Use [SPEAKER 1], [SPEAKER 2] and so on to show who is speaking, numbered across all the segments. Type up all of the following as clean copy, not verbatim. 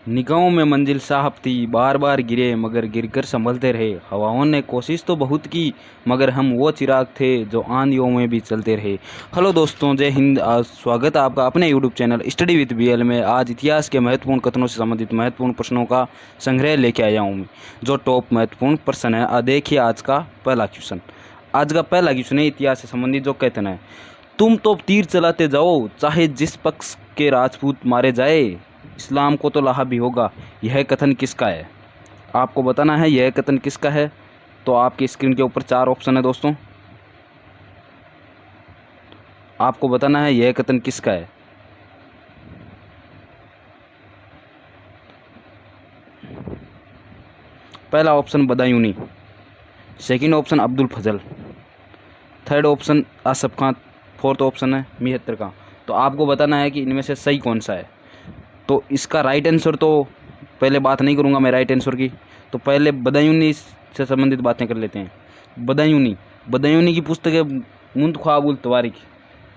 [SPEAKER 1] निगाहों में मंजिल साहब थी, बार बार गिरे मगर गिरकर संभलते रहे। हवाओं ने कोशिश तो बहुत की मगर हम वो चिराग थे जो आंधियों में भी चलते रहे। हेलो दोस्तों, जय हिंद। आज स्वागत है आपका अपने YouTube channel study with BL में। आज इतिहास के महत्वपूर्ण कथनों से संबंधित महत्वपूर्ण प्रश्नों का संग्रह लेके आया हूँ, जो टॉप महत्वपूर्ण प्रश्न है। देखिए आज का पहला क्वेश्चन। आज का पहला क्वेश्चन है इतिहास से संबंधित, जो कहते हैं, तुम तो तीर चलाते जाओ चाहे जिस पक्ष के राजपूत मारे जाए, इस्लाम को तो लाहा भी होगा। यह कथन किसका है? आपको बताना है यह कथन किसका है। तो आपकी स्क्रीन के ऊपर 4 ऑप्शन है दोस्तों, आपको बताना है यह कथन किसका है। पहला option Badauni, second option Abdul Fazl, third option Asaf Khan, fourth option है मिहत्तर खां। तो आपको बताना है कि इनमें से सही कौन सा है। तो इसका राइट आंसर, तो पहले बात नहीं करूंगा मैं राइट आंसर की, तो पहले बदायूनी से संबंधित बातें कर लेते हैं। बदायूनी की पुस्तक है मुंतख्वाबुल तवारिख,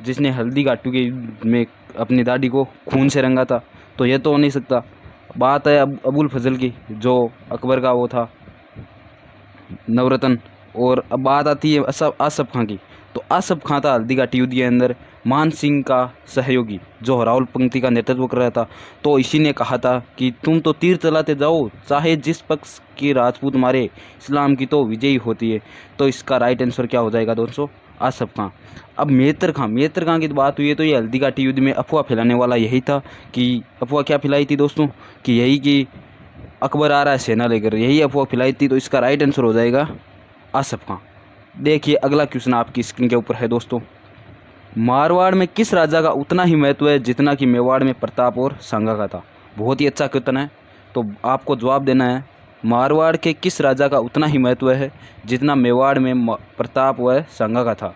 [SPEAKER 1] जिसने हल्दी घाटी के युद्ध में अपनी दाढ़ी को खून से रंगा था। तो यह तो हो नहीं सकता। बात है अबुल फजल की, जो अकबर का वो था नवरत्न। और अब बात आती है आसफ खां की। तो आसफ खां था हल्दी घाटी युद्ध के अंदर मान सिंह का सहयोगी, जो हराउल पंक्ति का नेतृत्व कर रहा था। तो इसी ने कहा था कि तुम तो तीर चलाते जाओ चाहे जिस पक्ष की राजपूत मारे, इस्लाम की तो विजयी होती है। तो इसका राइट आंसर क्या हो जाएगा दोस्तों? आसफ खां। अब मेहत्तर खां की बात हुई है, तो ये हल्दी घाटी युद्ध में अफवाह फैलाने वाला यही था। कि अफवाह क्या फैलाई थी दोस्तों? कि यही कि अकबर आ रहा है सेना लेकर, यही अफवाह फैलाई थी। तो इसका राइट आंसर हो जाएगा आसफ खां। देखिए अगला क्वेश्चन आपकी स्क्रीन के ऊपर है दोस्तों। मारवाड़ में किस राजा का उतना ही महत्व है जितना कि मेवाड़ में प्रताप और सांगा का था? बहुत ही अच्छा क्वेश्चन है, तो आपको जवाब देना है। मारवाड़ के किस राजा का उतना ही महत्व है जितना मेवाड़ में प्रताप व सांगा का था?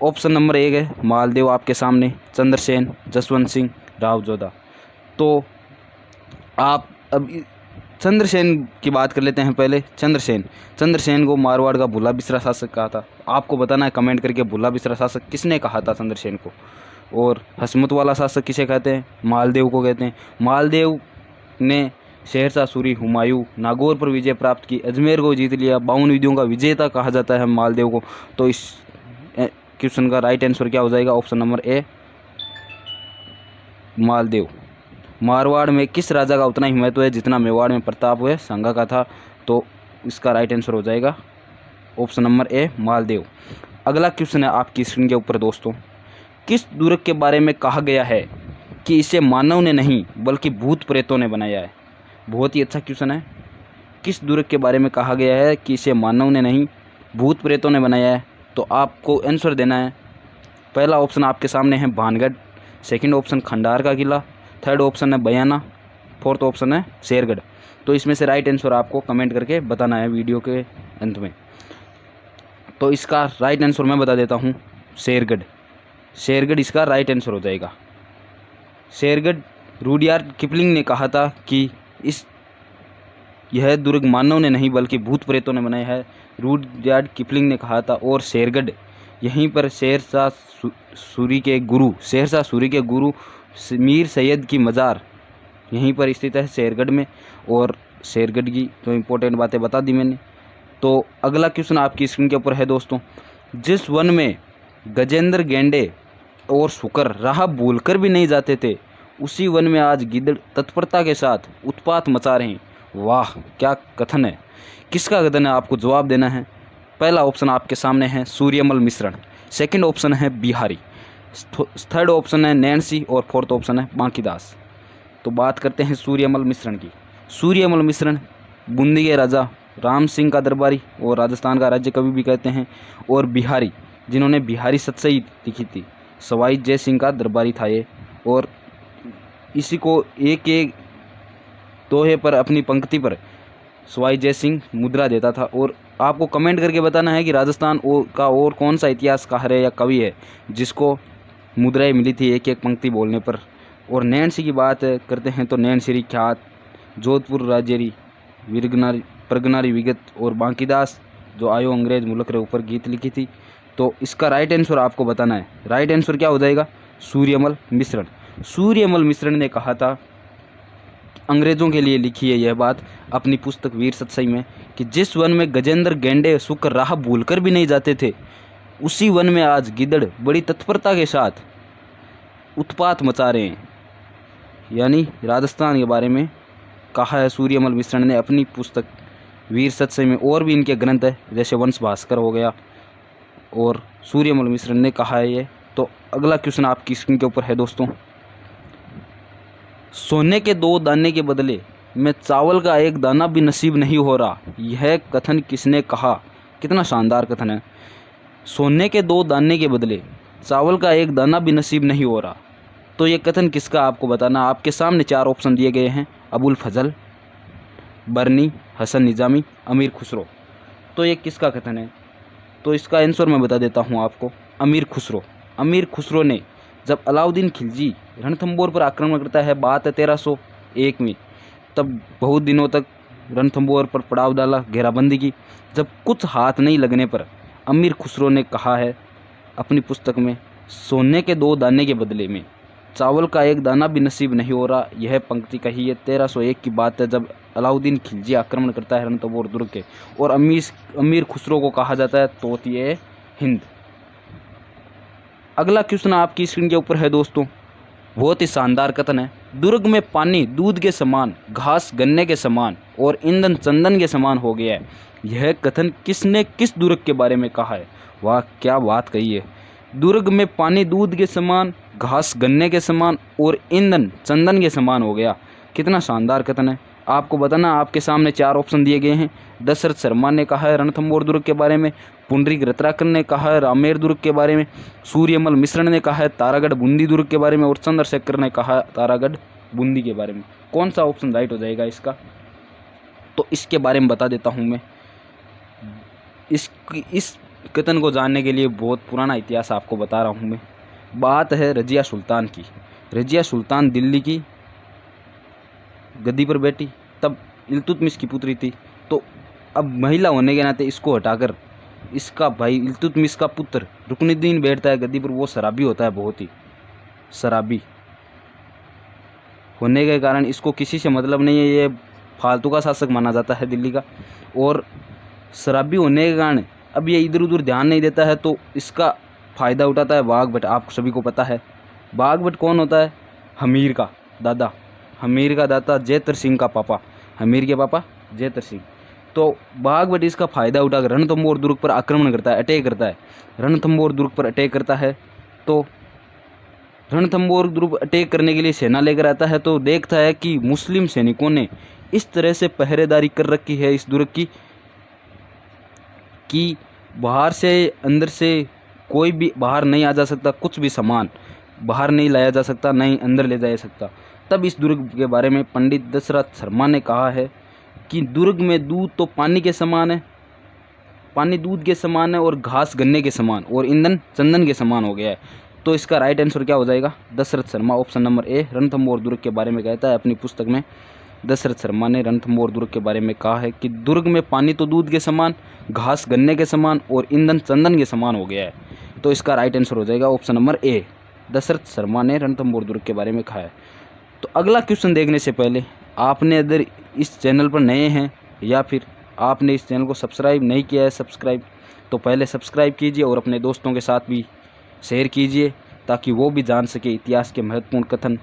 [SPEAKER 1] ऑप्शन नंबर 1 है मालदेव आपके सामने, चंद्रसेन, जसवंत सिंह, राव जोधा। तो आप अब चंद्रसेन की बात कर लेते हैं पहले। चंद्रसेन को मारवाड़ का भूला बिसरा शासक कहा था। आपको बताना है कमेंट करके, भूला बिसरा शासक किसने कहा था चंद्रसेन को। और हसमत वाला शासक किसे कहते हैं? मालदेव को कहते हैं। मालदेव ने शेरशाह सूरी, हुमायूं, नागौर पर विजय प्राप्त की, अजमेर को जीत लिया, 52 विजयों का विजेता कहा जाता है मालदेव को। तो इस क्वेश्चन का राइट आंसर क्या हो जाएगा? ऑप्शन नंबर ए मालदेव। मारवाड़ में किस राजा का उतना ही महत्व है जितना मेवाड़ में प्रताप व सांगा का था? तो इसका राइट आंसर हो जाएगा ऑप्शन नंबर ए मालदेव। अगला क्वेश्चन है आपकी स्क्रीन के ऊपर दोस्तों। किस दुर्ग के बारे में कहा गया है कि इसे मानव ने नहीं बल्कि भूत प्रेतों ने बनाया है? बहुत ही अच्छा क्वेश्चन है। किस दुर्ग के बारे में कहा गया है कि इसे मानव ने नहीं भूत प्रेतों ने बनाया है? तो आपको आंसर देना है। पहला ऑप्शन आपके सामने है भानगढ़, सेकंड ऑप्शन खंडार का किला, थर्ड ऑप्शन है बयाना, फोर्थ ऑप्शन है शेरगढ़। तो इसमें से राइट आंसर आपको कमेंट करके बताना है वीडियो के अंत में। तो इसका राइट आंसर मैं बता देता हूँ, शेरगढ़ इसका राइट आंसर हो जाएगा। शेरगढ़ रुडयार्ड किपलिंग ने कहा था कि यह दुर्ग मानव ने नहीं बल्कि भूत प्रेतों ने बनाया है, रुडयार्ड किपलिंग ने कहा था। और शेरगढ़ यहीं पर शेरशाह सूरी के गुरु मीर सैयद की मज़ार यहीं पर स्थित है शेरगढ़ में। और शेरगढ़ की तो इम्पोर्टेंट बातें बता दी मैंने। तो अगला क्वेश्चन आपकी स्क्रीन के ऊपर है दोस्तों। जिस वन में गजेंद्र, गेंडे और सुकर राह भूलकर भी नहीं जाते थे, उसी वन में आज गिद्ध तत्परता के साथ उत्पात मचा रहे हैं। वाह क्या कथन है! किसका कथन है? आपको जवाब देना है। पहला ऑप्शन आपके सामने है सूर्यमल मिश्रण, सेकंड ऑप्शन है बिहारी, थर्ड ऑप्शन है नैन्सी और फोर्थ ऑप्शन है बांकीदास। तो बात करते हैं सूर्यमल मिश्रण की। सूर्यमल मिश्रण बूंदी के राजा राम सिंह का दरबारी और राजस्थान का राज्य कवि भी कहते हैं। और बिहारी, जिन्होंने बिहारी सतसई लिखी थी, सवाई जय सिंह का दरबारी था ये। और इसी को एक एक दोहे पर अपनी पंक्ति पर सवाई जय सिंह मुद्रा देता था। और आपको कमेंट करके बताना है कि राजस्थान का और कौन सा इतिहासकार है या कवि है जिसको मुद्राएं मिली थी एक एक पंक्ति बोलने पर। और नैन्सी की बात करते हैं तो नैनसिरी ख्यात, जोधपुर राजेरी, प्रगनारी विगत और बांकीदास, जो आयो अंग्रेज मुल्क के ऊपर गीत लिखी थी। तो इसका राइट आंसर आपको बताना है। राइट आंसर क्या हो जाएगा? सूर्यमल मिश्रण ने कहा था अंग्रेज़ों के लिए लिखी है यह बात अपनी पुस्तक वीर सतसई में कि जिस वन में गजेंद्र गेंडे शुक्र राह भूलकर भी नहीं जाते थे, उसी वन में आज गिद्धड़ बड़ी तत्परता के साथ उत्पात मचा रहे हैं। यानी राजस्थान के बारे में कहा है सूर्यमल मिश्रण ने अपनी पुस्तक वीर सतसई में। और भी इनके ग्रंथ है, जैसे वंश भास्कर हो गया, और सूर्यमल मिश्रण ने कहा है ये। तो अगला क्वेश्चन आपकी स्क्रीन के ऊपर है दोस्तों, सोने के 2 दाने के बदले में चावल का 1 दाना भी नसीब नहीं हो रहा, यह कथन किसने कहा? कितना शानदार कथन है। सोने के 2 दाने के बदले चावल का 1 दाना भी नसीब नहीं हो रहा, तो ये कथन किसका आपको बताना। आपके सामने 4 ऑप्शन दिए गए हैं, अबुल फजल, बरनी, हसन निजामी, अमीर खुसरो। तो ये किसका कथन है? तो इसका आंसर मैं बता देता हूँ आपको, अमीर खुसरो। अमीर खुसरो ने जब अलाउद्दीन खिलजी रणथंबोर पर आक्रमण करता है, बात है 1301 में, तब बहुत दिनों तक रणथंबोर पर पड़ाव डाला, घेराबंदी की। जब कुछ हाथ नहीं लगने पर अमीर खुसरो ने कहा है अपनी पुस्तक में, सोने के 2 दाने के बदले में चावल का 1 दाना भी नसीब नहीं हो रहा, यह पंक्ति कही है। 1301 की बात है, जब अलाउद्दीन खिलजी आक्रमण करता है रणथंबोर दुर्ग के, और अमीर खुसरो को कहा जाता है तोतिए हिंद। अगला क्वेश्चन आपकी स्क्रीन के ऊपर है दोस्तों, बहुत ही शानदार कथन है। दुर्ग में पानी दूध के समान, घास गन्ने के समान और ईंधन चंदन के समान हो गया है, यह कथन किसने किस दुर्ग के बारे में कहा है? वाह, क्या बात कही है। दुर्ग में पानी दूध के समान, घास गन्ने के समान और ईंधन चंदन के समान हो गया, कितना शानदार कथन है। आपको बताना, आपके सामने 4 ऑप्शन दिए गए हैं। दशरथ शर्मा ने कहा है रणथंबोर दुर्ग के बारे में, पुंडरीक रत्नाकर ने कहा है रामेर दुर्ग के बारे में, सूर्यमल मिश्रण ने कहा है तारागढ़ बूंदी दुर्ग के बारे में, और चंद्रशेखर ने कहा है तारागढ़ बूंदी के बारे में। कौन सा ऑप्शन राइट हो जाएगा इसका? तो इसके बारे में बता देता हूँ मैं। इस कथन को जानने के लिए बहुत पुराना इतिहास आपको बता रहा हूँ मैं। बात है रजिया सुल्तान की। रजिया सुल्तान दिल्ली की गद्दी पर बैठी, तब इल्तुतमिश की पुत्री थी। तो अब महिला होने के नाते इसको हटाकर इसका भाई इल्तुतमिश का पुत्र रुकनुद्दीन बैठता है गद्दी पर। वो शराबी होता है, बहुत ही शराबी होने के कारण इसको किसी से मतलब नहीं है, ये फालतू का शासक माना जाता है दिल्ली का। और शराबी होने के कारण अब ये इधर उधर ध्यान नहीं देता है, तो इसका फ़ायदा उठाता है बाघभट्ट। आप सभी को पता है बाघभट्ट कौन होता है? हमीर का दादा, हमीर का दादा जैतर सिंह का पापा, हमीर के पापा जैतर सिंह। तो बाघभट्ट इसका फ़ायदा उठाकर रणथंबोर दुर्ग पर आक्रमण करता है, अटैक करता है। रणथंबोर दुर्ग पर अटैक करता है, तो रणथंबोर दुर्ग अटैक करने के लिए सेना लेकर आता है, तो देखता है कि मुस्लिम सैनिकों ने इस तरह से पहरेदारी कर रखी है इस दुर्ग की कि बाहर से अंदर से कोई भी बाहर नहीं आ जा सकता, कुछ भी सामान बाहर नहीं लाया जा सकता, नहीं अंदर ले जाया सकता। तब इस दुर्ग के बारे में पंडित दशरथ शर्मा ने कहा है कि दुर्ग में दूध तो पानी के समान है, पानी दूध के समान है, और घास गन्ने के समान, और ईंधन चंदन के समान हो गया है। तो इसका राइट आंसर क्या हो जाएगा? Dashrath Sharma, option number A Ranthambore दुर्ग के बारे में कहता है अपनी पुस्तक में। दशरथ शर्मा ने रणथंबोर दुर्ग के बारे में कहा है कि दुर्ग में पानी तो दूध के समान, घास गन्ने के समान और ईंधन चंदन के समान हो गया है। तो इसका राइट आंसर हो जाएगा option number A, Dasharath Sharma ने रणथंबोर दुर्ग के बारे में कहा है। तो अगला क्वेश्चन देखने से पहले आपने अगर इस चैनल पर नए हैं या फिर आपने इस चैनल को सब्सक्राइब नहीं किया है तो पहले सब्सक्राइब कीजिए और अपने दोस्तों के साथ भी शेयर कीजिए, ताकि वो भी जान सके इतिहास के महत्वपूर्ण कथन।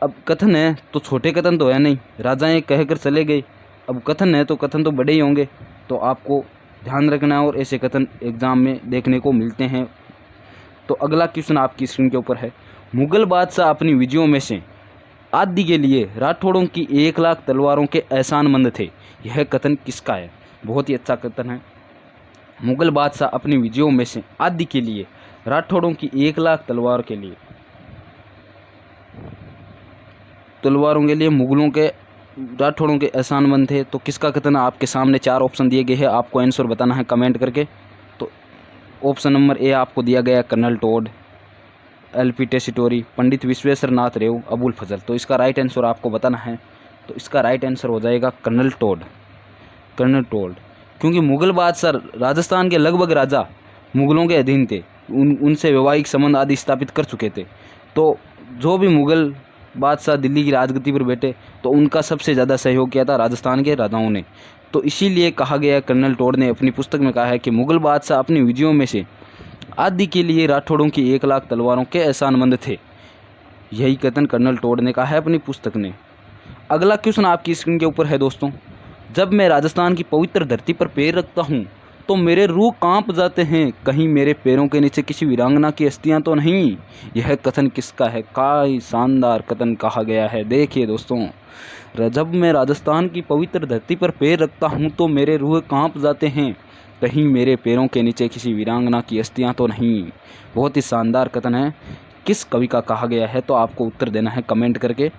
[SPEAKER 1] अब कथन है तो छोटे कथन तो है नहीं, राजाएं कहकर चले गए। अब कथन है तो कथन तो बड़े ही होंगे, तो आपको ध्यान रखना है, और ऐसे कथन एग्जाम में देखने को मिलते हैं। तो अगला क्वेश्चन आपकी स्क्रीन के ऊपर है, मुगल बादशाह अपनी विजयों में से आदि के लिए राठौड़ों की 1 लाख तलवारों के एहसानमंद थे, यह कथन किसका है? बहुत ही अच्छा कथन है। मुगल बादशाह अपनी विजयों में से आदि के लिए राठौड़ों की 1 लाख तलवारों के लिए मुगलों के राठौड़ों के एहसानमंद थे। तो किसका कथन है? आपके सामने 4 ऑप्शन दिए गए हैं, आपको आंसर बताना है कमेंट करके। तो ऑप्शन नंबर ए आपको दिया गया कर्नल टोड, LP टेसिटोरी, पंडित विश्वेश्वर नाथ रेव, अबुल फजल। तो इसका राइट आंसर आपको बताना है। तो इसका राइट आंसर हो जाएगा कर्नल टोड, कर्नल टोड। क्योंकि मुगल बादशाह राजस्थान के लगभग राजा मुगलों के अधीन थे, उनसे वैवाहिक संबंध आदि स्थापित कर चुके थे। तो जो भी मुगल बादशाह दिल्ली की राजगद्दी पर बैठे तो उनका सबसे ज़्यादा सहयोग किया था राजस्थान के राजाओं ने। तो इसीलिए कहा गया, कर्नल टोड ने अपनी पुस्तक में कहा है कि मुग़ल बादशाह अपनी विजयों में से आदि के लिए राठौड़ों की 1 लाख तलवारों के एहसानमंद थे। यही कथन कर्नल टोड ने कहा है अपनी पुस्तक ने। अगला क्वेश्चन आपकी स्क्रीन के ऊपर है दोस्तों। जब मैं राजस्थान की पवित्र धरती पर पैर रखता हूँ तो मेरे रूह कांप जाते हैं, कहीं मेरे पैरों के नीचे किसी वीरांगना की अस्थियां तो नहीं। यह कथन किसका है? काय शानदार कथन कहा गया है। देखिए दोस्तों, जब मैं राजस्थान की पवित्र धरती पर पैर रखता हूँ तो मेरे रूह कांप जाते हैं, कहीं मेरे पैरों के नीचे किसी वीरांगना की अस्थियां तो नहीं। बहुत ही शानदार कथन है। किस कवि का कहा गया है? तो आपको उत्तर देना है कमेंट करके।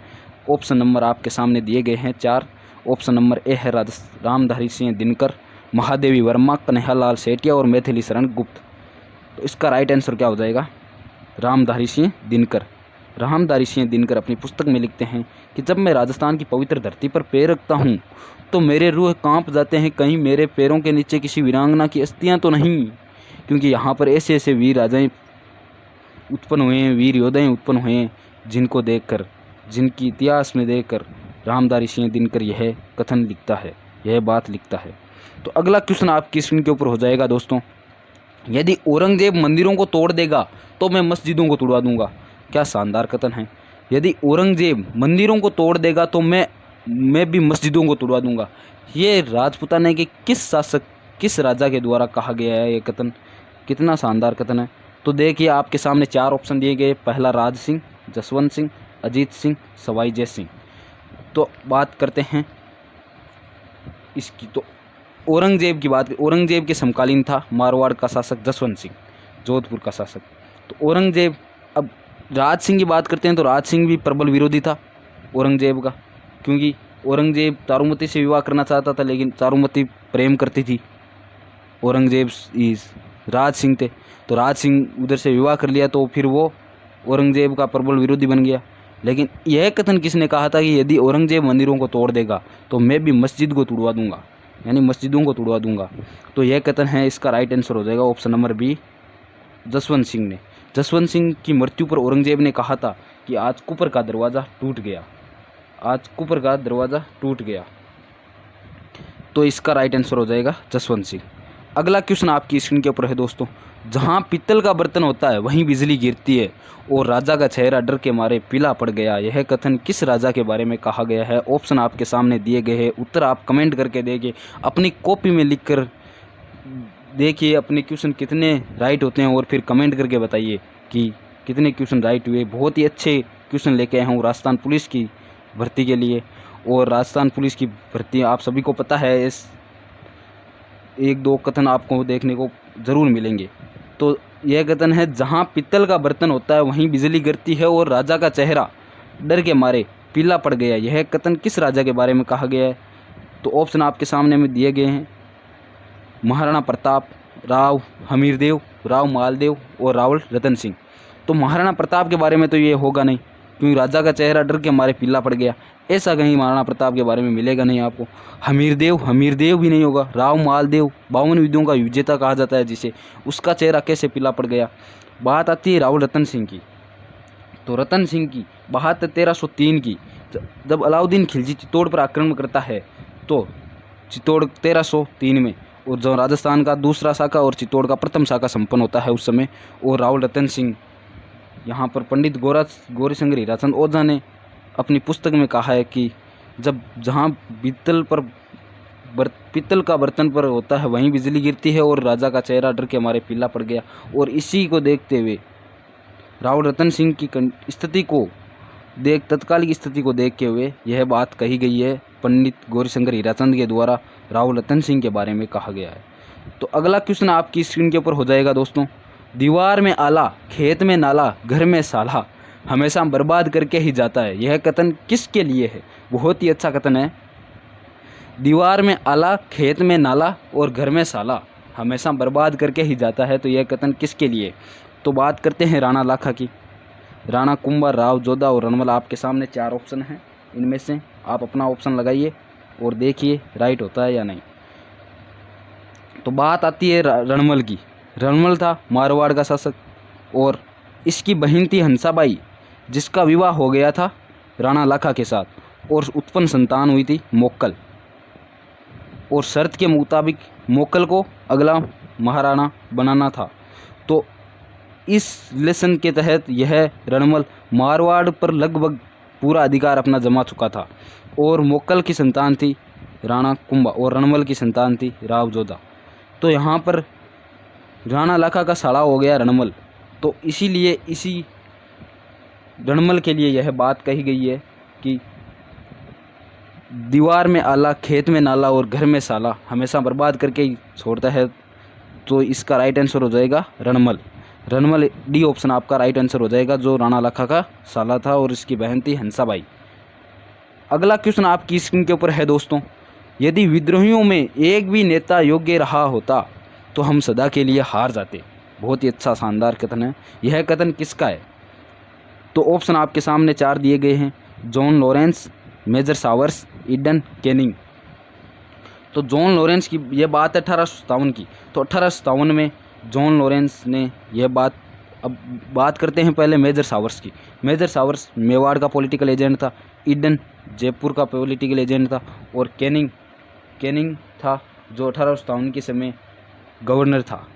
[SPEAKER 1] ऑप्शन नंबर आपके सामने दिए गए हैं 4। ऑप्शन नंबर ए है रामधारी सिंह दिनकर, महादेवी वर्मा, कन्हैयालाल सेठिया और मैथिली शरण गुप्त। तो इसका राइट आंसर क्या हो जाएगा? रामधारी सिंह दिनकर। रामधारी सिंह दिनकर अपनी पुस्तक में लिखते हैं कि जब मैं राजस्थान की पवित्र धरती पर पैर रखता हूँ तो मेरे रूह कांप जाते हैं, कहीं मेरे पैरों के नीचे किसी वीरांगना की अस्थियां तो नहीं। क्योंकि यहाँ पर ऐसे ऐसे वीर राजाएं उत्पन्न हुए हैं, वीर योद्धाएं उत्पन्न हुए हैं, जिनको देखकर, जिनकी इतिहास में देखकर रामधारी सिंह दिनकर यह कथन लिखता है, यह बात लिखता है। तो अगला क्वेश्चन आपकी स्क्रीन के ऊपर हो जाएगा दोस्तों। यदि औरंगजेब मंदिरों को तोड़ देगा तो मैं मस्जिदों को तोड़वा दूंगा। क्या शानदार कथन है। यदि औरंगजेब मंदिरों को तोड़ देगा तो मैं भी मस्जिदों को तोड़वा दूंगा। ये राजपूताना के किस शासक, किस राजा के द्वारा कहा गया है ये कथन? कितना शानदार कथन है। तो देखिए, आपके सामने 4 ऑप्शन दिए गए। पहला राज सिंह, जसवंत सिंह, अजीत सिंह, सवाई जय सिंह। तो बात करते हैं इसकी। तो औरंगजेब की बात, औरंगजेब के समकालीन था मारवाड़ का शासक जसवंत सिंह, जोधपुर का शासक। तो औरंगजेब, अब राज सिंह की बात करते हैं तो राज सिंह भी प्रबल विरोधी था औरंगजेब का, क्योंकि औरंगजेब चारुमती से विवाह करना चाहता था, लेकिन चारुमती प्रेम करती थी। औरंगजेब राज सिंह थे, तो राज सिंह उधर से विवाह कर लिया, तो फिर वो औरंगजेब का प्रबल विरोधी बन गया। लेकिन यह कथन किसने कहा था कि यदि औरंगजेब मंदिरों को तोड़ देगा तो मैं भी मस्जिद को तोड़वा दूंगा, यानी मस्जिदों को तोड़वा दूंगा। तो यह कथन है, इसका राइट आंसर हो जाएगा option number B, Jaswant Singh ने। जसवंत सिंह की मृत्यु पर औरंगजेब ने कहा था कि आज कुपर का दरवाज़ा टूट गया, आज कुपर का दरवाज़ा टूट गया। तो इसका राइट आंसर हो जाएगा जसवंत सिंह। अगला क्वेश्चन आपकी स्क्रीन के ऊपर है दोस्तों। जहां पित्तल का बर्तन होता है वहीं बिजली गिरती है और राजा का चेहरा डर के मारे पीला पड़ गया। यह कथन किस राजा के बारे में कहा गया है? ऑप्शन आपके सामने दिए गए हैं, उत्तर आप कमेंट करके देखिए, अपनी कॉपी में लिखकर देखिए अपने क्वेश्चन कितने राइट होते हैं और फिर कमेंट करके बताइए कि कितने क्वेश्चन राइट हुए। बहुत ही अच्छे क्वेश्चन लेके आया हूँ राजस्थान पुलिस की भर्ती के लिए। और राजस्थान पुलिस की भर्ती आप सभी को पता है, इस 1-2 कथन आपको देखने को ज़रूर मिलेंगे। तो यह कथन है, जहाँ पित्तल का बर्तन होता है वहीं बिजली गिरती है और राजा का चेहरा डर के मारे पीला पड़ गया। यह कथन किस राजा के बारे में कहा गया है? तो ऑप्शन आपके सामने में दिए गए हैं, महाराणा प्रताप, राव हमीरदेव, राव मालदेव और रावल रतन सिंह। तो महाराणा प्रताप के बारे में तो ये होगा नहीं, क्योंकि राजा का चेहरा डर के मारे पीला पड़ गया, ऐसा कहीं महाराणा प्रताप के बारे में मिलेगा नहीं आपको। हमीरदेव भी नहीं होगा। राव मालदेव 52 युद्धों का विजेता कहा जाता है जिसे, उसका चेहरा कैसे पीला पड़ गया। बात आती है रावल रतन सिंह की। तो रतन सिंह की बात 1303 की, जब अलाउद्दीन खिलजी चित्तौड़ पर आक्रमण करता है तो चित्तौड़ 1303 में, और जो राजस्थान का दूसरा शाखा और चित्तौड़ का प्रथम शाखा संपन्न होता है उस समय। और रावल रतन सिंह, यहाँ पर पंडित गौरीशंकर हीराचंद ओझा ने अपनी पुस्तक में कहा है कि जब जहाँ पित्तल का बर्तन पर होता है वहीं बिजली गिरती है और राजा का चेहरा डर के मारे पीला पड़ गया। और इसी को देखते हुए रावल रतन सिंह की स्थिति को तत्कालिक स्थिति को देखते हुए यह बात कही गई है पंडित गौरीशंकर हीराचंद के द्वारा रावल रतन सिंह के बारे में कहा गया है। तो अगला क्वेश्चन आपकी स्क्रीन के ऊपर हो जाएगा दोस्तों। दीवार में आला, खेत में नाला, घर में साला, हमेशा बर्बाद करके ही जाता है। यह कथन किसके लिए है? बहुत ही अच्छा कथन है। दीवार में आला, खेत में नाला और घर में साला, हमेशा बर्बाद करके ही जाता है। तो यह कथन किसके लिए? तो बात करते हैं राणा लाखा की। राणा कुंभा, राव जोधा और रणमल आपके सामने 4 ऑप्शन हैं, इनमें से आप अपना ऑप्शन लगाइए और देखिए राइट होता है या नहीं। तो बात आती है रणमल की। रणमल था मारवाड़ का शासक और इसकी बहन थी हंसाबाई, जिसका विवाह हो गया था राणा लाखा के साथ, और उत्पन्न संतान हुई थी मोक्कल, और शर्त के मुताबिक मोक्कल को अगला महाराणा बनाना था। तो इस लेसन के तहत यह रणमल मारवाड़ पर लगभग पूरा अधिकार अपना जमा चुका था, और मोक्कल की संतान थी राणा कुंभा और रणमल की संतान थी राव जोधा। तो यहाँ पर राणा लाखा का साला हो गया रणमल। तो इसीलिए इसी रणमल के लिए यह बात कही गई है कि दीवार में आला, खेत में नाला और घर में साला, हमेशा बर्बाद करके ही छोड़ता है। तो इसका राइट आंसर हो जाएगा रणमल। रणमल डी ऑप्शन आपका राइट आंसर हो जाएगा, जो राणा लाखा का साला था और इसकी बहन थी हंसाबाई। अगला क्वेश्चन आपकी स्क्रीन के ऊपर है दोस्तों, यदि विद्रोहियों में एक भी नेता योग्य रहा होता तो हम सदा के लिए हार जाते। बहुत ही अच्छा शानदार कथन है। यह कथन किसका है? तो ऑप्शन आपके सामने 4 दिए गए हैं, John Lawrence, Major Showers, Eden Canning. तो जॉन लॉरेंस की यह बात है 1857 की। तो 1857 में जॉन लॉरेंस ने यह बात, अब बात करते हैं पहले मेजर सावर्स की। मेजर सावर्स मेवाड़ का पॉलिटिकल एजेंट था, ईडन जयपुर का पॉलिटिकल एजेंट था, और कैनिंग था जो 1857 के समय गवर्नर था।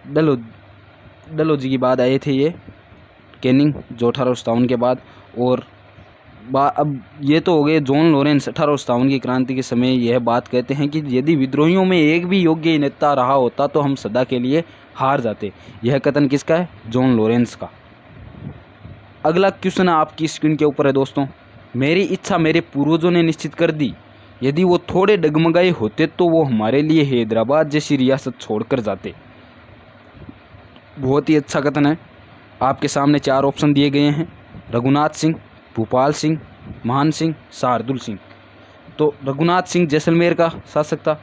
[SPEAKER 1] डलहौजी की बाद आए थे ये कैनिंग, जो 1857 के बाद। और अब ये तो हो गए जॉन लॉरेंस 1857 की क्रांति के समय यह बात कहते हैं कि यदि विद्रोहियों में एक भी योग्य नेता रहा होता तो हम सदा के लिए हार जाते। यह कथन किसका है? जॉन लॉरेंस का। अगला क्वेश्चन आपकी स्क्रीन के ऊपर है दोस्तों, मेरी इच्छा मेरे पूर्वजों ने निश्चित कर दी, यदि वो थोड़े डगमगाए होते तो वो हमारे लिए हैदराबाद जैसी रियासत छोड़कर जाते। बहुत ही अच्छा कथन है। आपके सामने 4 ऑप्शन दिए गए हैं, रघुनाथ सिंह, भूपाल सिंह, मान सिंह, शार्दुल सिंह। तो रघुनाथ सिंह जैसलमेर का शासक था।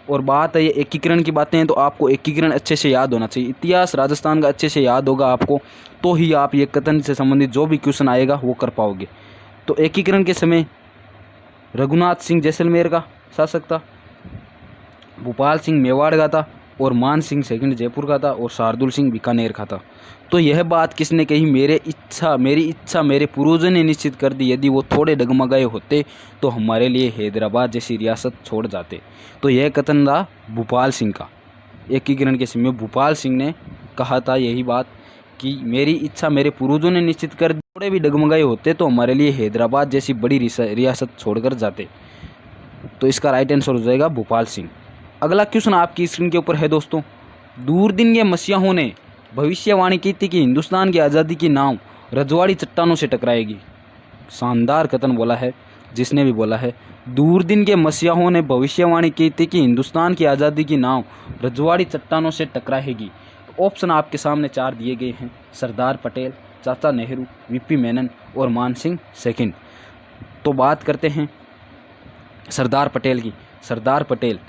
[SPEAKER 1] और बात है ये एकीकरण की बातें हैं, तो आपको एकीकरण अच्छे से याद होना चाहिए। इतिहास राजस्थान का अच्छे से याद होगा आपको, तो ही आप ये कथन से संबंधित जो भी क्वेश्चन आएगा वो कर पाओगे। तो एकीकरण के समय रघुनाथ सिंह जैसलमेर का शासक था, भूपाल सिंह मेवाड़ का था, और मान सिंह सेकंड जयपुर का था, और शार्दुल सिंह बीकानेर का था। तो यह बात किसने कही? मेरी इच्छा मेरे पूर्वजों ने निश्चित कर दी, यदि वो थोड़े डगमगाए होते तो हमारे लिए हैदराबाद जैसी रियासत छोड़ जाते। तो यह कथन था भूपाल सिंह का। एकीकरण के समय भूपाल सिंह ने कहा था यही बात कि मेरी इच्छा मेरे पूर्वजों ने निश्चित कर दी, थोड़े भी डगमगाए होते तो हमारे लिए हैदराबाद जैसी बड़ी रियासत छोड़कर जाते। तो इसका राइट आंसर हो जाएगा भूपाल सिंह। अगला क्वेश्चन आपकी स्क्रीन के ऊपर है दोस्तों, दूरदीन के मसीहों ने भविष्यवाणी की थी कि हिंदुस्तान की आज़ादी की नाव रजवाड़ी चट्टानों से टकराएगी। शानदार कथन बोला है जिसने भी बोला है। दूरदीन के मसीहों ने भविष्यवाणी की थी कि हिंदुस्तान की आज़ादी की नाव रजवाड़ी चट्टानों से टकराएगी। तो ऑप्शन आपके सामने 4 दिए गए हैं, सरदार पटेल, चाचा नेहरू, वीपी मेनन और मान सिंह सेकंड। तो बात करते हैं सरदार पटेल की। सरदार पटेल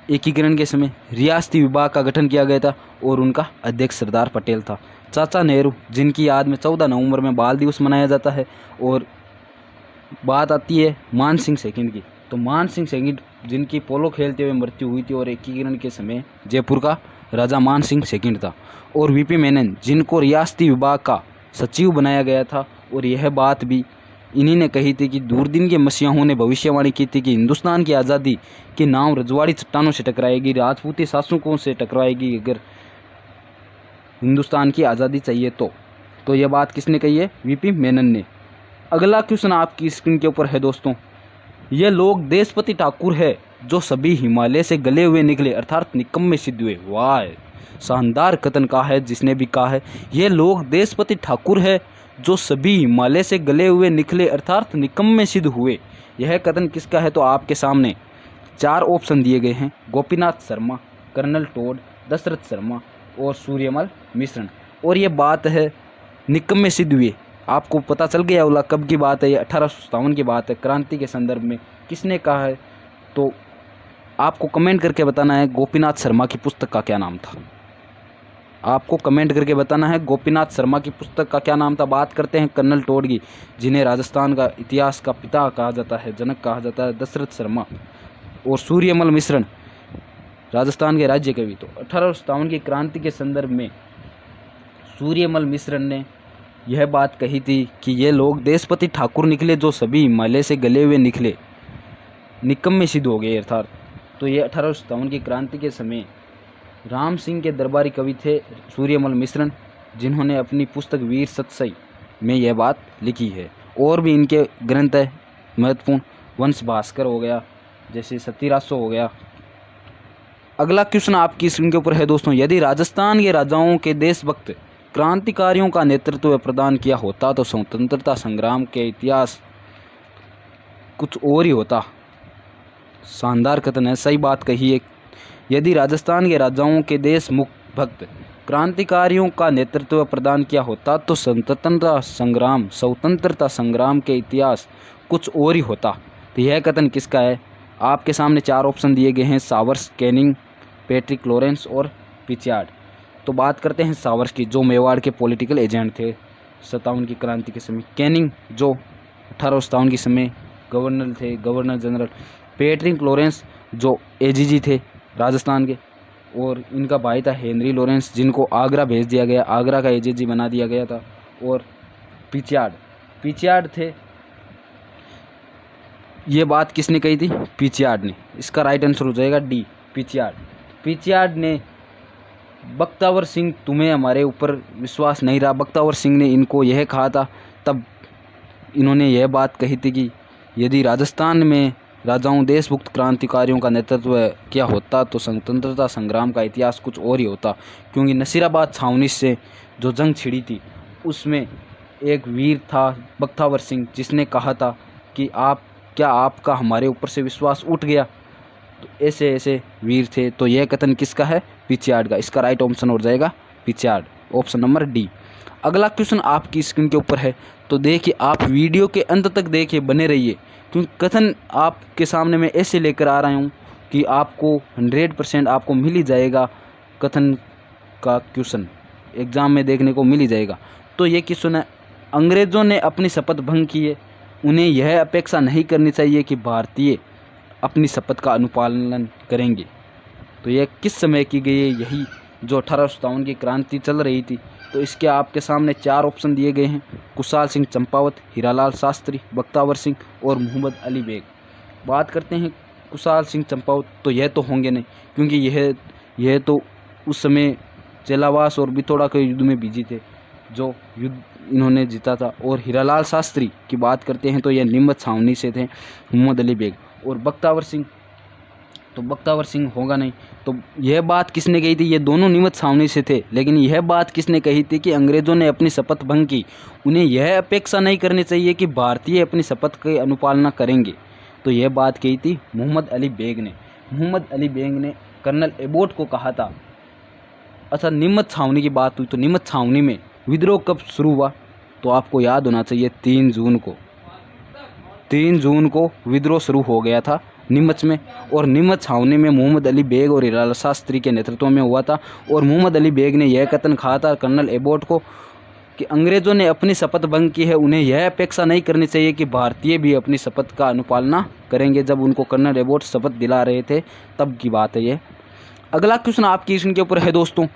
[SPEAKER 1] एकीकरण के समय रियासती विभाग का गठन किया गया था और उनका अध्यक्ष सरदार पटेल था। चाचा नेहरू, जिनकी याद में 14 नवंबर में बाल दिवस मनाया जाता है। और बात आती है मान सिंह सेकंड की। तो मान सिंह सेकंड जिनकी पोलो खेलते हुए मृत्यु हुई थी और एकीकरण के समय जयपुर का राजा मान सिंह सेकंड था। और वीपी मेनन, जिनको रियासती विभाग का सचिव बनाया गया था, और यह बात भी इन्हीं ने कही थी कि दूरदीन के मसीहों ने भविष्यवाणी की थी कि हिंदुस्तान की आज़ादी की नाव रजवाड़ी चट्टानों से टकराएगी, राजपूती शासकों से टकराएगी अगर हिंदुस्तान की आज़ादी चाहिए तो यह बात किसने कही है? वीपी मेनन ने। अगला क्वेश्चन आपकी स्क्रीन के ऊपर है दोस्तों, ये लोग देशपति ठाकुर है जो सभी हिमालय से गले हुए निकले अर्थात निकम्मे सिद्ध हुए। वाह, शानदार कथन कहा है जिसने भी कहा है। ये लोग देशपति ठाकुर है जो सभी हिमालय से गले हुए निकले अर्थात निकम्मे सिद्ध हुए। यह कथन किसका है? तो आपके सामने 4 ऑप्शन दिए गए हैं, गोपीनाथ शर्मा, कर्नल टोड, दशरथ शर्मा और सूर्यमल मिश्रण। और ये बात है निकम्मे सिद्ध हुए। आपको पता चल गया होगा कब की बात है, ये 1857 की बात है, क्रांति के संदर्भ में किसने कहा है? तो आपको कमेंट करके बताना है गोपीनाथ शर्मा की पुस्तक का क्या नाम था। आपको कमेंट करके बताना है गोपीनाथ शर्मा की पुस्तक का क्या नाम था। बात करते हैं कर्नल टोड की, जिन्हें राजस्थान का इतिहास का पिता कहा जाता है, जनक कहा जाता है, दशरथ शर्मा। और सूर्यमल मिश्रण राजस्थान के राज्य कवि। तो 1857 की क्रांति के संदर्भ में सूर्यमल मिश्रण ने यह बात कही थी कि ये लोग देशपति ठाकुर निकले जो सभी हिमालय से गले हुए निकले निकम्मे सिद्ध हो गए अर्थात। तो ये 1857 की क्रांति के समय राम सिंह के दरबारी कवि थे सूर्यमल मिश्र, जिन्होंने अपनी पुस्तक वीर सतसई में यह बात लिखी है। और भी इनके ग्रंथ है महत्वपूर्ण, वंश भास्कर हो गया, जैसे सतीरासो हो गया। अगला क्वेश्चन आपकी स्क्रीन के ऊपर है दोस्तों, यदि राजस्थान के राजाओं के देशभक्त क्रांतिकारियों का नेतृत्व प्रदान किया होता तो स्वतंत्रता संग्राम के इतिहास कुछ और ही होता। शानदार कथन है, सही बात कही है। यदि राजस्थान के राजाओं के देशभक्त क्रांतिकारियों का नेतृत्व प्रदान किया होता तो स्वतंत्रता संग्राम के इतिहास कुछ और ही होता। तो यह कथन किसका है? आपके सामने 4 ऑप्शन दिए गए हैं, सावर्स, कैनिंग, पैट्रिक लॉरेंस और पिचार्ड। तो बात करते हैं सावर्स की, जो मेवाड़ के पॉलिटिकल एजेंट थे 57 की क्रांति के समय। कैनिंग जो 1857 के समय गवर्नर थे, गवर्नर जनरल। पैट्रिक लॉरेंस जो एजीजी थे राजस्थान के, और इनका भाई था हेनरी लॉरेंस, जिनको आगरा भेज दिया गया, आगरा का एजीजी बना दिया गया था। और पिचार्ड थे, ये बात किसने कही थी? पिचार्ड ने। इसका राइट आंसर हो जाएगा डी, पिचार्ड ने बख्तावर सिंह, तुम्हें हमारे ऊपर विश्वास नहीं रहा, बख्तावर सिंह ने इनको यह कहा था। तब इन्होंने यह बात कही थी कि यदि राजस्थान में राजाओं देशभक्त क्रांतिकारियों का नेतृत्व किया होता तो स्वतंत्रता संग्राम का इतिहास कुछ और ही होता। क्योंकि नसीराबाद छावनी से जो जंग छिड़ी थी उसमें एक वीर था बख्तावर सिंह, जिसने कहा था कि क्या आपका हमारे ऊपर से विश्वास उठ गया? तो ऐसे ऐसे वीर थे। तो यह कथन किसका है? पिचार्ड का। इसका राइट ऑप्शन हो जाएगा पिचार्ड, ऑप्शन नंबर डी। अगला क्वेश्चन आपकी स्क्रीन के ऊपर है, तो देखिए आप वीडियो के अंत तक देखिए, बने रहिए, क्योंकि कथन आपके सामने मैं ऐसे लेकर आ रहा हूँ कि आपको 100% आपको मिल ही जाएगा, कथन का क्वेश्चन एग्ज़ाम में देखने को मिल ही जाएगा। तो ये क्वेश्चन है, अंग्रेज़ों ने अपनी शपथ भंग की है, उन्हें यह अपेक्षा नहीं करनी चाहिए कि भारतीय अपनी शपथ का अनुपालन करेंगे। तो यह किस समय की गई है? यही जो 1857 की क्रांति चल रही थी। तो इसके आपके सामने 4 ऑप्शन दिए गए हैं, कुशाल सिंह चंपावत, हीरालाल शास्त्री, बख्तावर सिंह और मोहम्मद अली बेग। बात करते हैं कुशाल सिंह चंपावत, तो यह तो होंगे नहीं, क्योंकि यह तो उस समय चेलावास और बिथोड़ा के युद्ध में बिजी थे, जो युद्ध इन्होंने जीता था। और हीरालाल शास्त्री की बात करते हैं तो यह नीमच छावनी से थे, मोहम्मद अली बेग। और बख्तावर सिंह, तो बख्तावर सिंह होगा नहीं। तो यह बात किसने कही थी? ये दोनों नीमच छावनी से थे, लेकिन यह बात किसने कही थी कि अंग्रेज़ों ने अपनी शपथ भंग की, उन्हें यह अपेक्षा नहीं करनी चाहिए कि भारतीय अपनी शपथ की अनुपालना करेंगे। तो यह बात कही थी मोहम्मद अली बेग ने। मोहम्मद अली बेग ने कर्नल एबोट को कहा था। अच्छा, नीमच छावनी की बात हुई, तो नीमच छावनी में विद्रोह कब शुरू हुआ? तो आपको याद होना चाहिए 3 जून को विद्रोह शुरू हो गया था नीमच में। और नीमच छावनी में मोहम्मद अली बेग और हीरालाल शास्त्री के नेतृत्व में हुआ था। और मोहम्मद अली बेग ने यह कथन कहा था कर्नल एबोट को कि अंग्रेज़ों ने अपनी शपथ भंग की है, उन्हें यह अपेक्षा नहीं करनी चाहिए कि भारतीय भी अपनी शपथ का अनुपालना करेंगे। जब उनको कर्नल एबोट शपथ दिला रहे थे तब की बात है ये। अगला क्वेश्चन आपकी स्क्रीन के ऊपर है दोस्तों,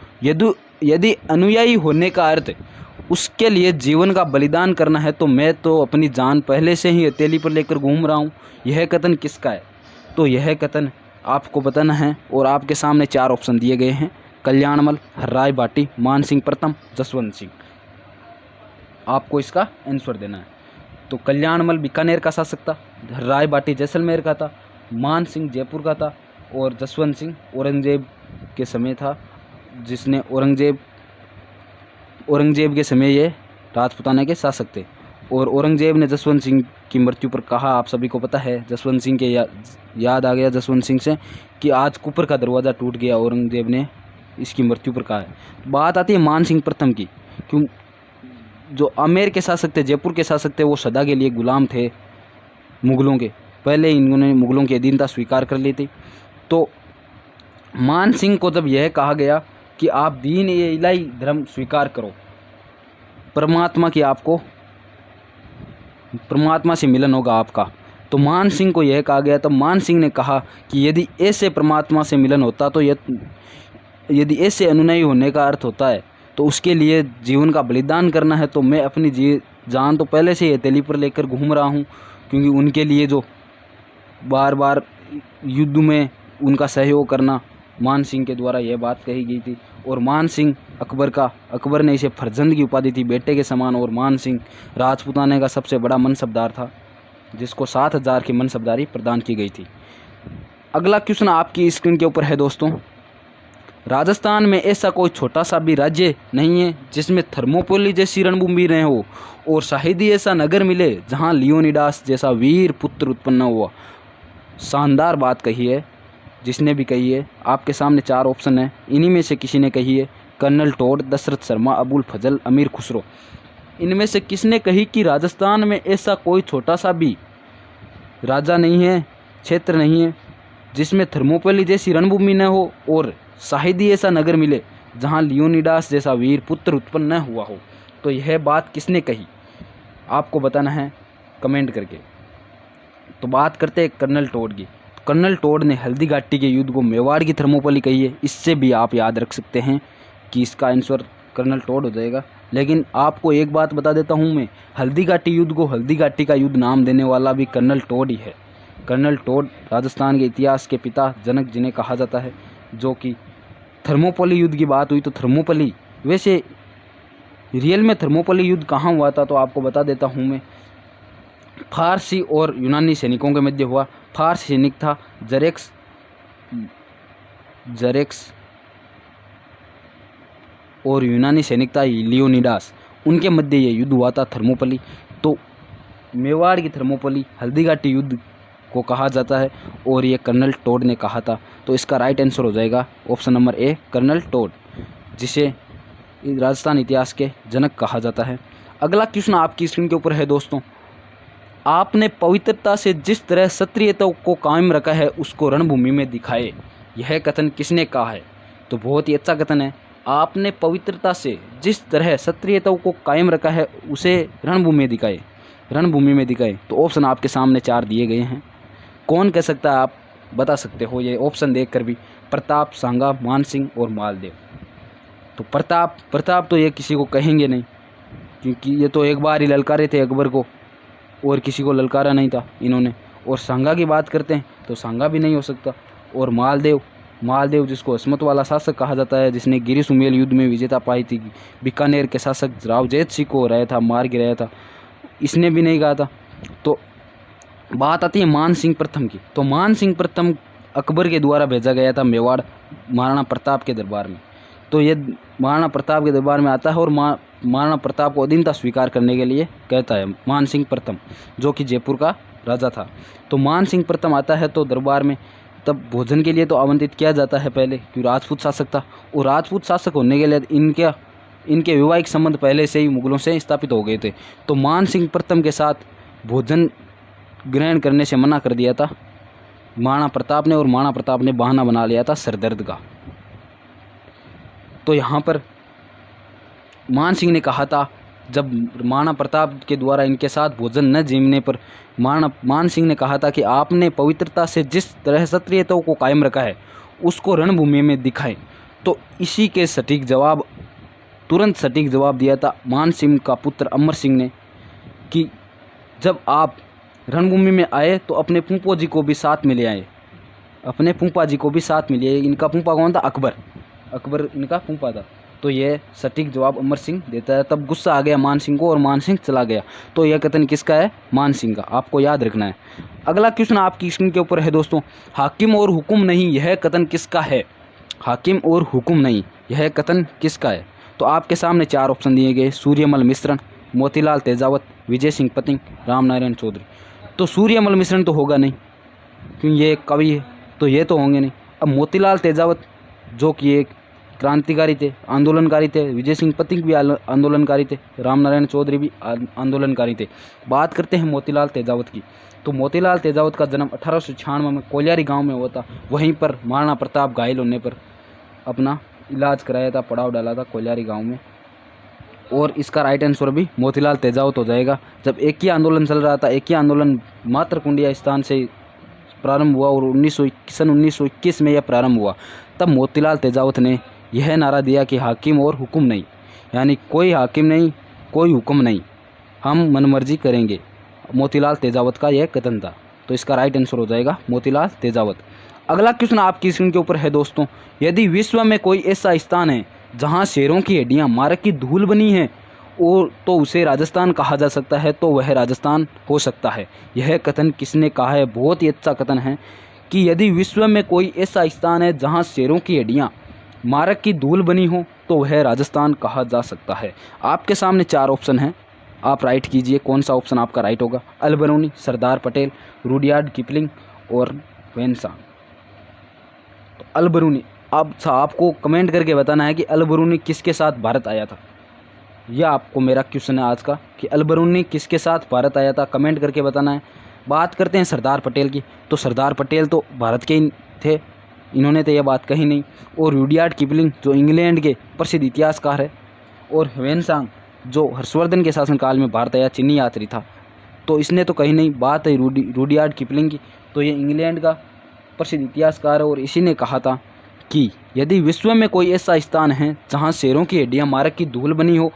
[SPEAKER 1] यदि अनुयायी होने का अर्थ उसके लिए जीवन का बलिदान करना है तो मैं तो अपनी जान पहले से ही हथेली पर लेकर घूम रहा हूँ। यह कथन किसका है? तो यह कथन आपको बताना है, और आपके सामने 4 ऑप्शन दिए गए हैं, कल्याणमल, राय बाटी, मान सिंह प्रथम, जसवंत सिंह। आपको इसका आंसर देना है। तो कल्याणमल बीकानेर का शासक था, राय बाटी जैसलमेर का था, मान सिंह जयपुर का था, और जसवंत सिंह औरंगजेब के समय था, जिसने औरंगजेब के समय ये राजपूताना के शासक थे। और औरंगजेब ने जसवंत सिंह की मृत्यु पर कहा, आप सभी को पता है, जसवंत सिंह के याद आ गया जसवंत सिंह से कि आज कुपर का दरवाज़ा टूट गया, औरंगजेब ने इसकी मृत्यु पर कहा है। बात आती है मान सिंह प्रथम की, क्यों जो आमेर के शासक थे, जयपुर के शासक थे, वो सदा के लिए गुलाम थे मुग़लों के। पहले इन्होंने मुग़लों की अधीनता स्वीकार कर ली थी। तो मान सिंह को जब यह कहा गया कि आप दीन ए इलाही धर्म स्वीकार करो, परमात्मा से मिलन होगा आपका, तो मान सिंह को यह कहा गया। तो मान सिंह ने कहा कि यदि ऐसे परमात्मा से मिलन होता, तो यदि ऐसे अनुयायी होने का अर्थ होता है तो उसके लिए जीवन का बलिदान करना है। तो मैं अपनी जान तो पहले से हथेली पर लेकर घूम रहा हूँ, क्योंकि उनके लिए जो बार बार युद्ध में उनका सहयोग करना, मान सिंह के द्वारा यह बात कही गई थी। और मान सिंह अकबर ने इसे फरजंद की उपाधि थी, बेटे के समान। और मान सिंह राजपूताने का सबसे बड़ा मनसबदार था, जिसको 7,000 की मनसबदारी प्रदान की गई थी। अगला क्वेश्चन आपकी स्क्रीन के ऊपर है दोस्तों। राजस्थान में ऐसा कोई छोटा सा भी राज्य नहीं है जिसमें थर्मोपोली जैसी रणभूमि न हो और शायद ही ऐसा नगर मिले जहां लियोनिडास जैसा वीर पुत्र उत्पन्न हुआ। शानदार बात कही है, जिसने भी कही है। आपके सामने 4 ऑप्शन है, इन्हीं में से किसी ने कही है। कर्नल टोड, दशरथ शर्मा, अबुल फजल, अमीर खुसरो। इनमें से किसने कही कि राजस्थान में ऐसा कोई छोटा सा भी राजा नहीं है, क्षेत्र नहीं है जिसमें थर्मोपोली जैसी रणभूमि न हो और शायद ही ऐसा नगर मिले जहां लियोनिडास जैसा वीर पुत्र उत्पन्न न हुआ हो। तो यह बात किसने कही, आपको बताना है कमेंट करके। तो बात करते हैं कर्नल टोड की। कर्नल टोड ने हल्दी घाटी के युद्ध को मेवाड़ की थर्मोपोली कही है। इससे भी आप याद रख सकते हैं कि इसका आंसर कर्नल टोड हो जाएगा। लेकिन आपको एक बात बता देता हूं मैं, हल्दी घाटी युद्ध को हल्दी घाटी का युद्ध नाम देने वाला भी कर्नल टोड ही है। कर्नल टोड राजस्थान के इतिहास के पिता, जनक जिन्हें कहा जाता है, जो कि थर्मोपोली युद्ध की बात हुई तो थर्मोपोली, वैसे रियल में थर्मोपोली युद्ध कहाँ हुआ था तो आपको बता देता हूँ मैं। फारसी और यूनानी सैनिकों के मध्य हुआ। फारसी सैनिक था जरेक्स और यूनानी सैनिक था लियोनिडास, उनके मध्य ये युद्ध हुआ था थर्मोपोली। तो मेवाड़ की थर्मोपोली हल्दी घाटी युद्ध को कहा जाता है और ये कर्नल टोड ने कहा था। तो इसका राइट आंसर हो जाएगा option number A, colonel Tod, जिसे राजस्थान इतिहास के जनक कहा जाता है। अगला क्वेश्चन आपकी स्क्रीन के ऊपर है दोस्तों। आपने पवित्रता से जिस तरह क्षत्रियता को कायम रखा है उसको रणभूमि में दिखाए, यह कथन किसने कहा है? तो बहुत ही अच्छा कथन है। आपने पवित्रता से जिस तरह क्षत्रियता को कायम रखा है उसे रणभूमि में दिखाए। तो ऑप्शन आपके सामने 4 दिए गए हैं। कौन कह सकता है, आप बता सकते हो ये ऑप्शन देखकर भी। प्रताप, सांगा, मान सिंह और मालदेव। तो प्रताप तो ये किसी को कहेंगे नहीं, क्योंकि ये तो एक बार ही ललकारे थे अकबर को और किसी को ललकारा नहीं था इन्होंने। और सांगा की बात करते हैं तो सांगा भी नहीं हो सकता। और मालदेव जिसको अस्मत वाला शासक कहा जाता है, जिसने गिरी सुमेल युद्ध में विजेता पाई थी, बीकानेर के शासक राव जैत सिंह को हराया था, मार गिराया था, इसने भी नहीं कहा था। तो बात आती है मान सिंह प्रथम की। तो मान सिंह प्रथम अकबर के द्वारा भेजा गया था मेवाड़ महाराणा प्रताप के दरबार में। तो ये महाराणा प्रताप के दरबार में आता है और महाराणा प्रताप को अधीनता स्वीकार करने के लिए कहता है मान सिंह प्रथम, जो कि जयपुर का राजा था। तो मान सिंह प्रथम आता है तो दरबार में तब भोजन के लिए तो आमंत्रित किया जाता है पहले, क्योंकि राजपूत शासक था। और राजपूत शासक होने के लिए इनके वैवाहिक संबंध पहले से ही मुगलों से स्थापित हो गए थे। तो मान सिंह प्रथम के साथ भोजन ग्रहण करने से मना कर दिया था महाराणा प्रताप ने, और महाराणा प्रताप ने बहाना बना लिया था सरदर्द का। तो यहाँ पर मान सिंह ने कहा था, जब महाराणा प्रताप के द्वारा इनके साथ भोजन न जमने पर मान सिंह ने कहा था कि आपने पवित्रता से जिस तरह क्षत्रियता को कायम रखा है उसको रणभूमि में दिखाएं। तो इसी के तुरंत सटीक जवाब दिया था मान सिंह का पुत्र अमर सिंह ने कि जब आप रणभूमि में आए तो अपने फूफो जी को भी साथ में ले आए, अपने फूफा जी को भी साथ में लिए। इनका फूफा कौन था? अकबर इनका फूफा था। तो ये सटीक जवाब अमर सिंह देता है। तब गुस्सा आ गया मान सिंह को और मान सिंह चला गया। तो यह कथन किसका है? मान सिंह का। आपको याद रखना है। अगला क्वेश्चन आपकी स्क्रीन के ऊपर है दोस्तों। हाकिम और हुक्म नहीं, यह कथन किसका है? हाकिम और हुक्म नहीं, यह कथन किसका है? तो आपके सामने 4 ऑप्शन दिए गए, सूर्यमल मिश्रण, मोतीलाल तेजावत, विजय सिंह पतिंग, रामनारायण चौधरी। तो सूर्यमल मिश्रण तो होगा नहीं, क्योंकि ये कवि है, तो ये तो होंगे नहीं। अब मोतीलाल तेजावत जो कि एक क्रांतिकारी थे, आंदोलनकारी थे, विजय सिंह पतिंग भी आंदोलनकारी थे, रामनारायण चौधरी भी आंदोलनकारी थे। बात करते हैं मोतीलाल तेजावत की। तो मोतीलाल तेजावत का जन्म 1896 में कोलियारी गांव में हुआ था। वहीं पर महाराणा प्रताप घायल होने पर अपना इलाज कराया था, पड़ाव डाला था कोलियारी गांव में। और इसका राइट आंसर भी मोतीलाल तेजावत हो जाएगा। जब एक ही आंदोलन चल रहा था, एक ही आंदोलन मातरकुंडिया स्थान से प्रारंभ हुआ और 1921 में यह प्रारंभ हुआ, तब मोतीलाल तेजावत ने यह नारा दिया कि हाकिम और हुक्म नहीं। यानी कोई हाकिम नहीं, कोई हुक्म नहीं, हम मनमर्जी करेंगे। मोतीलाल तेजावत का यह कथन था। तो इसका राइट आंसर हो जाएगा मोतीलाल तेजावत। अगला क्वेश्चन आपकी स्क्रीन के ऊपर है दोस्तों, यदि विश्व में कोई ऐसा स्थान है जहां शेरों की हड्डियां मारक की धूल बनी है और तो उसे राजस्थान कहा जा सकता है, तो वह राजस्थान हो सकता है। यह कथन किसने कहा है? बहुत ही अच्छा कथन है कि यदि विश्व में कोई ऐसा स्थान है जहां शेरों की हड्डियां मारक की धूल बनी हो तो वह राजस्थान कहा जा सकता है। आपके सामने 4 ऑप्शन हैं, आप राइट कीजिए कौन सा ऑप्शन आपका राइट होगा। अलबरूनी, सरदार पटेल, रुडयार्ड किपलिंग और ह्वेनसांग। तो अलबरूनी, अब आपको कमेंट करके बताना है कि अलबरूनी किसके साथ भारत आया था। यह आपको मेरा क्वेश्चन है आज का कि अलबरूनी किसके साथ भारत आया था, कमेंट करके बताना है। बात करते हैं सरदार पटेल की, तो सरदार पटेल तो भारत के ही थे, इन्होंने तो यह बात कही नहीं। और रुडयार्ड किपलिंग जो इंग्लैंड के प्रसिद्ध इतिहासकार है, और ह्वेनसांग जो हर्षवर्धन के शासनकाल में भारत आया, चीनी यात्री था, तो इसने तो कहीं नहीं। बात है रुडयार्ड किपलिंग की, तो ये इंग्लैंड का प्रसिद्ध इतिहासकार है और इसी ने कहा था कि यदि विश्व में कोई ऐसा स्थान है जहाँ शेरों की हड्डियाँ मारक की धूल बनी हो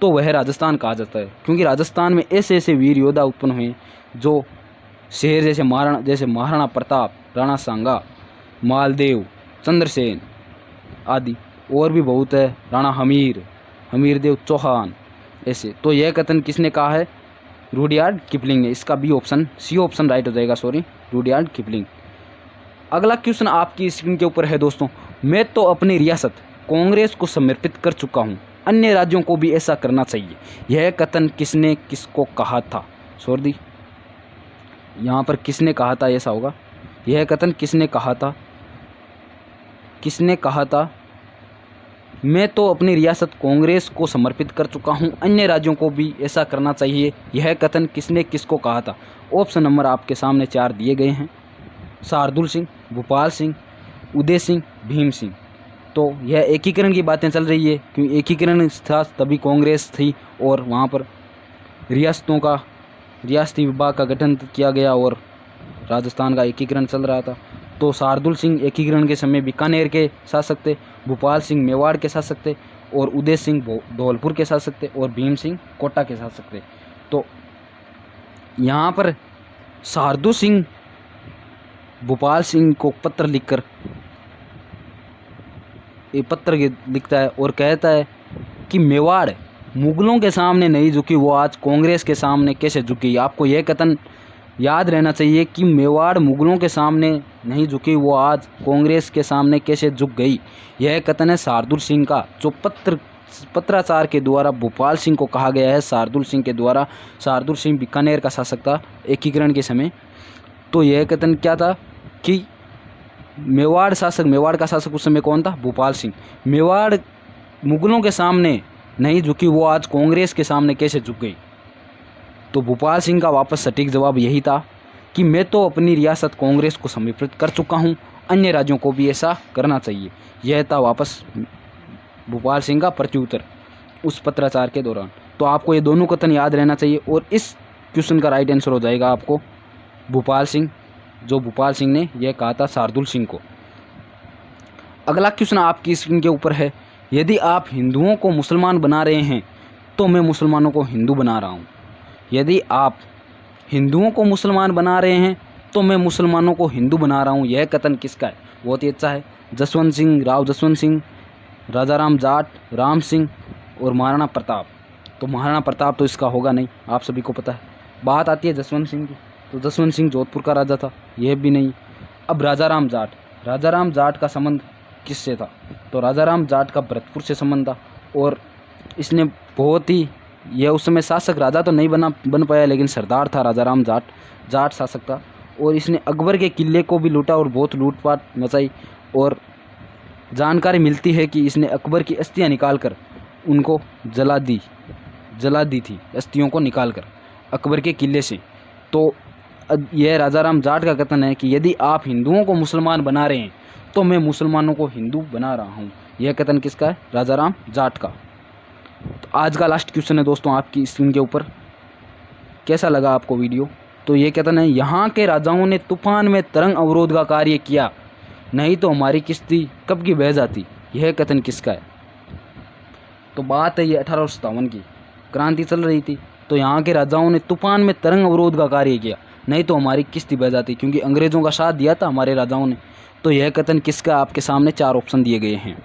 [SPEAKER 1] तो वह राजस्थान कहा जाता है, क्योंकि राजस्थान में ऐसे ऐसे वीर योद्धा उत्पन्न हुए जो शेर जैसे महाराणा प्रताप, राणा सांगा, मालदेव, चंद्रसेन आदि, और भी बहुत है, राणा हमीरदेव चौहान ऐसे। तो यह कथन किसने कहा है? रुडयार्ड किपलिंग ने। इसका B option, C option right हो जाएगा, सॉरी, रुडयार्ड किपलिंग। अगला क्वेश्चन आपकी स्क्रीन के ऊपर है दोस्तों, मैं तो अपनी रियासत कांग्रेस को समर्पित कर चुका हूँ, अन्य राज्यों को भी ऐसा करना चाहिए। यह कथन किसने किसको कहा था? सॉरी, यहाँ पर किसने कहा था ऐसा होगा। यह कथन किसने कहा था? किसने कहा था मैं तो अपनी रियासत कांग्रेस को समर्पित कर चुका हूं, अन्य राज्यों को भी ऐसा करना चाहिए। यह कथन किसने किसको कहा था? ऑप्शन नंबर आपके सामने 4 दिए गए हैं, शार्दुल सिंह, भूपाल सिंह, उदय सिंह, भीम सिंह। तो यह एकीकरण की बातें चल रही है, क्योंकि एकीकरण था तभी कांग्रेस थी और वहाँ पर रियासती विभाग का गठन किया गया और राजस्थान का एकीकरण चल रहा था। तो शार्दुल सिंह एकीकरण के समय बीकानेर के शासक थे, भूपाल सिंह मेवाड़ के शासक थे, और उदय सिंह धौलपुर के शासक थे, और भीम सिंह कोटा के शासक थे। तो यहाँ पर शार्दुल सिंह भूपाल सिंह को पत्र लिखता है और कहता है कि मेवाड़ मुगलों के सामने नहीं झुकी, वो आज कांग्रेस के सामने कैसे झुकी। आपको यह कथन याद रहना चाहिए कि मेवाड़ मुगलों के सामने नहीं झुकी, वो आज कांग्रेस के सामने कैसे झुक गई। यह कथन है शार्दुल सिंह का, जो पत्राचार के द्वारा भूपाल सिंह को कहा गया है, शार्दुल सिंह के द्वारा। शार्दुल सिंह बीकानेर का शासक था एकीकरण के समय। तो यह कथन क्या था कि मेवाड़ का शासक उस समय कौन था? भूपाल सिंह। मेवाड़ मुगलों के सामने नहीं झुकी, वो आज कांग्रेस के सामने कैसे झुक गई। तो भूपाल सिंह का वापस सटीक जवाब यही था कि मैं तो अपनी रियासत कांग्रेस को समर्पित कर चुका हूं, अन्य राज्यों को भी ऐसा करना चाहिए। यह था वापस भूपाल सिंह का प्रत्युत्तर उस पत्राचार के दौरान। तो आपको ये दोनों कथन याद रहना चाहिए और इस क्वेश्चन का राइट आंसर हो जाएगा आपको भूपाल सिंह, जो भूपाल सिंह ने यह कहा था शार्दुल सिंह को। अगला क्वेश्चन आपकी स्क्रीन के ऊपर है, यदि आप हिंदुओं को मुसलमान बना रहे हैं तो मैं मुसलमानों को हिंदू बना रहा हूँ। यदि आप हिंदुओं को मुसलमान बना रहे हैं तो मैं मुसलमानों को हिंदू बना रहा हूँ। यह कथन किसका है? बहुत ही अच्छा है, जसवंत सिंह, राव जसवंत सिंह, राजाराम जाट, राम सिंह और महाराणा प्रताप। तो महाराणा प्रताप तो इसका होगा नहीं, आप सभी को पता है। बात आती है जसवंत सिंह की, तो जसवंत सिंह जोधपुर का राजा था, यह भी नहीं। अब राजाराम जाट का संबंध किससे था? तो राजाराम जाट का भरतपुर से संबंध था और इसने बहुत ही, यह उस समय शासक राजा तो नहीं बन पाया, लेकिन सरदार था राजाराम जाट शासक था। और इसने अकबर के किले को भी लूटा और बहुत लूटपाट मचाई। और जानकारी मिलती है कि इसने अकबर की अस्थियां निकालकर उनको जला दी थी, अस्थियों को निकालकर अकबर के किले से। तो यह राजाराम जाट का कथन है कि यदि आप हिंदुओं को मुसलमान बना रहे हैं तो मैं मुसलमानों को हिंदू बना रहा हूँ। यह कथन किसका है? राजाराम जाट का। तो आज का लास्ट क्वेश्चन है दोस्तों आपकी स्क्रीन के ऊपर, कैसा लगा आपको वीडियो? तो ये कथन है, यहाँ के राजाओं ने तूफान में तरंग अवरोध का कार्य किया, नहीं तो हमारी किश्ती कब की बह जाती। यह कथन किसका है? तो बात है ये 1857 की, क्रांति चल रही थी, तो यहाँ के राजाओं ने तूफान में तरंग अवरोध का कार्य किया, नहीं तो हमारी किश्ती बह जाती, क्योंकि अंग्रेज़ों का साथ दिया था हमारे राजाओं ने। तो यह कथन किसका, आपके सामने 4 ऑप्शन दिए गए हैं,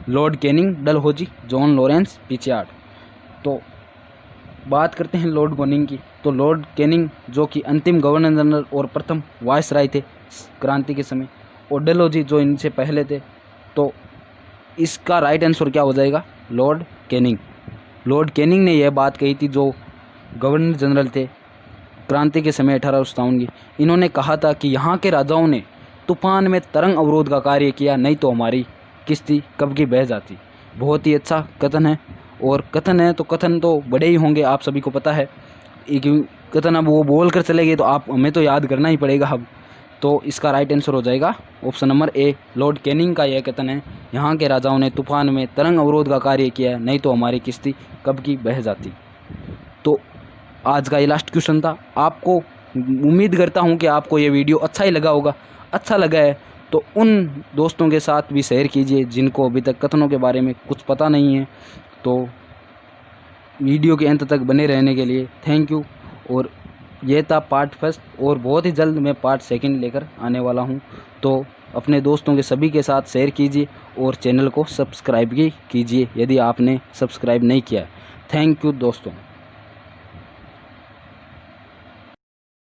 [SPEAKER 1] Lord Canning, Dalhousie, John Lawrence, पिचयार्ड। तो बात करते हैं लॉर्ड कैनिंग की। तो लॉर्ड कैनिंग जो कि अंतिम गवर्नर जनरल और प्रथम वायसराय थे क्रांति के समय, और डलहौजी जो इनसे पहले थे। तो इसका राइट आंसर क्या हो जाएगा, लॉर्ड कैनिंग। लॉर्ड कैनिंग ने यह बात कही थी, जो गवर्नर जनरल थे क्रांति के समय 1857 की। इन्होंने कहा था कि यहाँ के राजाओं ने तूफान में तरंग अवरोध का कार्य किया, नहीं तो हमारी किश्ती कब की बह जाती। बहुत ही अच्छा कथन है, और कथन है तो कथन तो बड़े ही होंगे, आप सभी को पता है। एक कथन अब वो बोल कर चले गए तो आप हमें तो याद करना ही पड़ेगा अब। तो इसका राइट आंसर हो जाएगा ऑप्शन नंबर ए, लॉर्ड कैनिंग का यह कथन है, यहाँ के राजाओं ने तूफान में तरंग अवरोध का कार्य किया, नहीं तो हमारी किश्ती कब की बह जाती। तो आज का ये लास्ट क्वेश्चन था। आपको उम्मीद करता हूँ कि आपको ये वीडियो अच्छा ही लगा होगा। अच्छा लगा है तो उन दोस्तों के साथ भी शेयर कीजिए जिनको अभी तक कथनों के बारे में कुछ पता नहीं है। तो वीडियो के अंत तक बने रहने के लिए थैंक यू। और ये था पार्ट फर्स्ट, और बहुत ही जल्द मैं पार्ट सेकंड लेकर आने वाला हूँ। तो अपने दोस्तों के सभी के साथ शेयर कीजिए और चैनल को सब्सक्राइब भी कीजिए यदि आपने सब्सक्राइब नहीं किया है। थैंक यू दोस्तों।